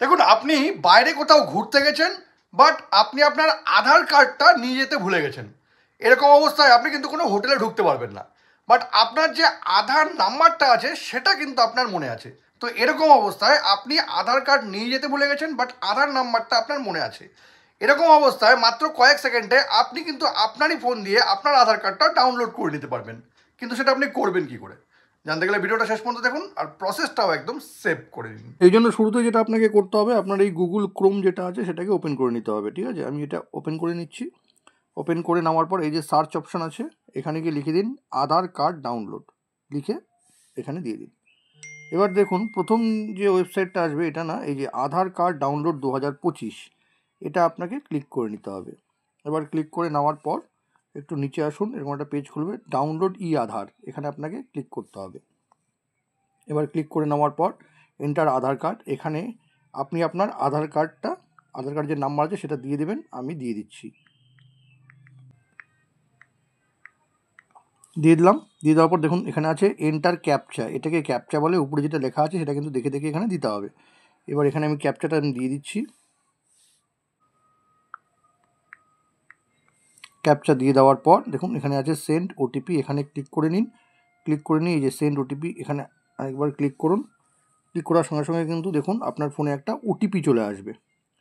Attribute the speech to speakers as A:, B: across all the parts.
A: দেখুন, আপনি বাইরে কোথাও ঘুরতে গেছেন, বাট আপনি আপনার আধার কার্ডটা নিয়ে যেতে ভুলে গেছেন। এরকম অবস্থায় আপনি কিন্তু কোনো হোটেলে ঢুকতে পারবেন না, বাট আপনার যে আধার নাম্বারটা আছে সেটা কিন্তু আপনার মনে আছে। তো এরকম অবস্থায় আপনি আধার কার্ড নিয়ে যেতে ভুলে গেছেন, বাট আধার নাম্বারটা আপনার মনে আছে। এরকম অবস্থায় মাত্র কয়েক সেকেন্ডে আপনি কিন্তু আপনারই ফোন দিয়ে আপনার আধার কার্ডটা ডাউনলোড করে নিতে পারবেন। কিন্তু সেটা আপনি করবেন কি করে জানতে গেলে ভিডিওটা শেষ পর্যন্ত দেখুন, আর প্রসেসটাও একদম সেভ করে নিন। এই জন্য শুরুতে যেটা আপনাকে করতে হবে, আপনার এই গুগল ক্রোম যেটা আছে সেটাকে ওপেন করে নিতে হবে। ঠিক আছে, আমি এটা ওপেন করে নিচ্ছি। ওপেন করে নেওয়ার পর এই যে সার্চ অপশান আছে, এখানে গিয়ে লিখে দিন আধার কার্ড ডাউনলোড, লিখে এখানে দিয়ে দিন। এবার দেখুন প্রথম যে ওয়েবসাইটটা আসবে এটা না, এই যে আধার কার্ড ডাউনলোড 2025, এটা আপনাকে ক্লিক করে নিতে হবে। এবার ক্লিক করে নেওয়ার পর একটু নিচে আসুন, এরকম একটা পেজ খুলবে, ডাউনলোড ই আধার, এখানে আপনাকে ক্লিক করতে হবে। এবার ক্লিক করে নেওয়ার পর এন্টার আধার কার্ড, এখানে আপনি আপনার আধার কার্ড যে নাম্বার আছে সেটা দিয়ে দেবেন। আমি দিয়ে দিচ্ছি, দিয়ে দিলাম। দিয়ে দেওয়ার পর দেখুন এখানে আছে এন্টার ক্যাপচা, এটাকে ক্যাপচা বলে, উপরে যেটা লেখা আছে সেটা কিন্তু দেখে দেখে এখানে দিতে হবে। এবার এখানে আমি ক্যাপচাটা আমি দিয়ে দিচ্ছি। ক্যাপচা দিয়ে দেওয়ার পর দেখুন এখানে আছে সেন্ড ওটিপি, এখানে ক্লিক করে নিন। ক্লিক করে নিয়ে এই যে সেন্ড ওটিপি, এখানে আরেকবার ক্লিক করুন। ক্লিক করার সঙ্গে সঙ্গে কিন্তু দেখুন আপনার ফোনে একটা ওটিপি চলে আসবে।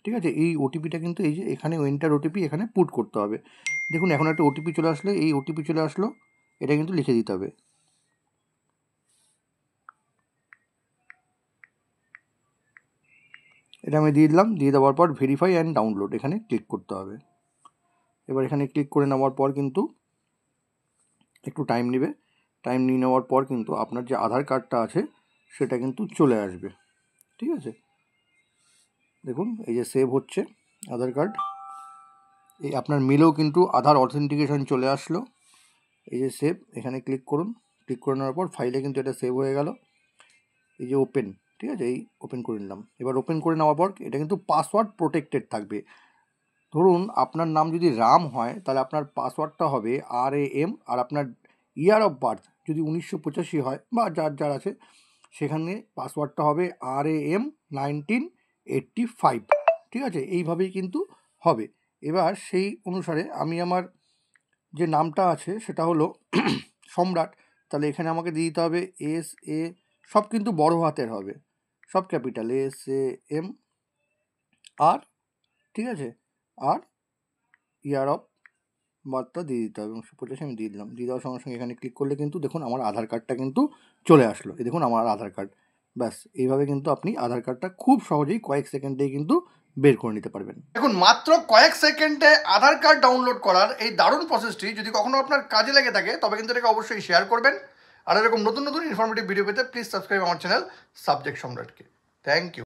A: ঠিক আছে, এই ওটিপিটা কিন্তু এই যে এখানে এন্টার ওটিপি এখানে পুট করতে হবে। দেখুন এখন একটা ওটিপি চলে আসলে, এই ওটিপি চলে আসলো, এটা কিন্তু লিখে দিতে হবে। এটা আমি দিয়ে দিলাম। দিয়ে দেওয়ার পর ভেরিফাই অ্যান্ড ডাউনলোড, এখানে ক্লিক করতে হবে। এবার এখানে ক্লিক করে নেওয়ার পর কিন্তু একটু টাইম নেবে। টাইম নিয়ে নেওয়ার পর কিন্তু আপনার যে আধার কার্ডটা আছে সেটা কিন্তু চলে আসবে। ঠিক আছে, দেখুন এই যে সেভ হচ্ছে আধার কার্ড। এই আপনার মেলেও কিন্তু আধার অথেন্টিকেশন চলে আসলো। এই যে সেভ, এখানে ক্লিক করুন। ক্লিক করে নেওয়ার পর ফাইলে কিন্তু এটা সেভ হয়ে গেল। এই যে ওপেন, ঠিক আছে, এই ওপেন করে নিলাম। এবার ওপেন করে নেওয়ার পর এটা কিন্তু পাসওয়ার্ড প্রোটেক্টেড থাকবে। ধরুন আপনার নাম যদি রাম হয় তাহলে আপনার পাসওয়ার্ডটা হবে RAM, আর আপনার ইয়ার অফ বার্থ যদি 1985 হয় বা যার আছে সেখানে পাসওয়ার্ডটা হবে RAM 1985। ঠিক আছে, এইভাবেই কিন্তু হবে। এবার সেই অনুসারে আমি আমার যে নামটা আছে সেটা হলো সম্রাট, তাহলে এখানে আমাকে দিয়ে দিতে হবে SA, সব কিন্তু বড় হাতের হবে, সব ক্যাপিটাল SAMR। ঠিক আছে, আর ইয়ার অফ বার্থটা দিয়ে দিতে হবে, 1985 আমি দিয়ে দিলাম। দিয়ে দেওয়ার সঙ্গে সঙ্গে এখানে ক্লিক করলে কিন্তু দেখুন আমার আধার কার্ডটা কিন্তু চলে আসলো। এই দেখুন আমার আধার কার্ড। ব্যাস, এইভাবে কিন্তু আপনি আধার কার্ডটা খুব সহজেই কয়েক সেকেন্ডেই কিন্তু বের করে নিতে পারবেন। দেখুন মাত্র কয়েক সেকেন্ডে আধার কার্ড ডাউনলোড করার এই দারুণ প্রসেসটি যদি কখনো আপনার কাজে লেগে থাকে তবে কিন্তু এটাকে অবশ্যই শেয়ার করবেন। আর এরকম নতুন নতুন ইনফরমেটিভ ভিডিও পেতে প্লিজ সাবস্ক্রাইব আমার চ্যানেল সাবজেক্ট সম্রাটকে। Thank you.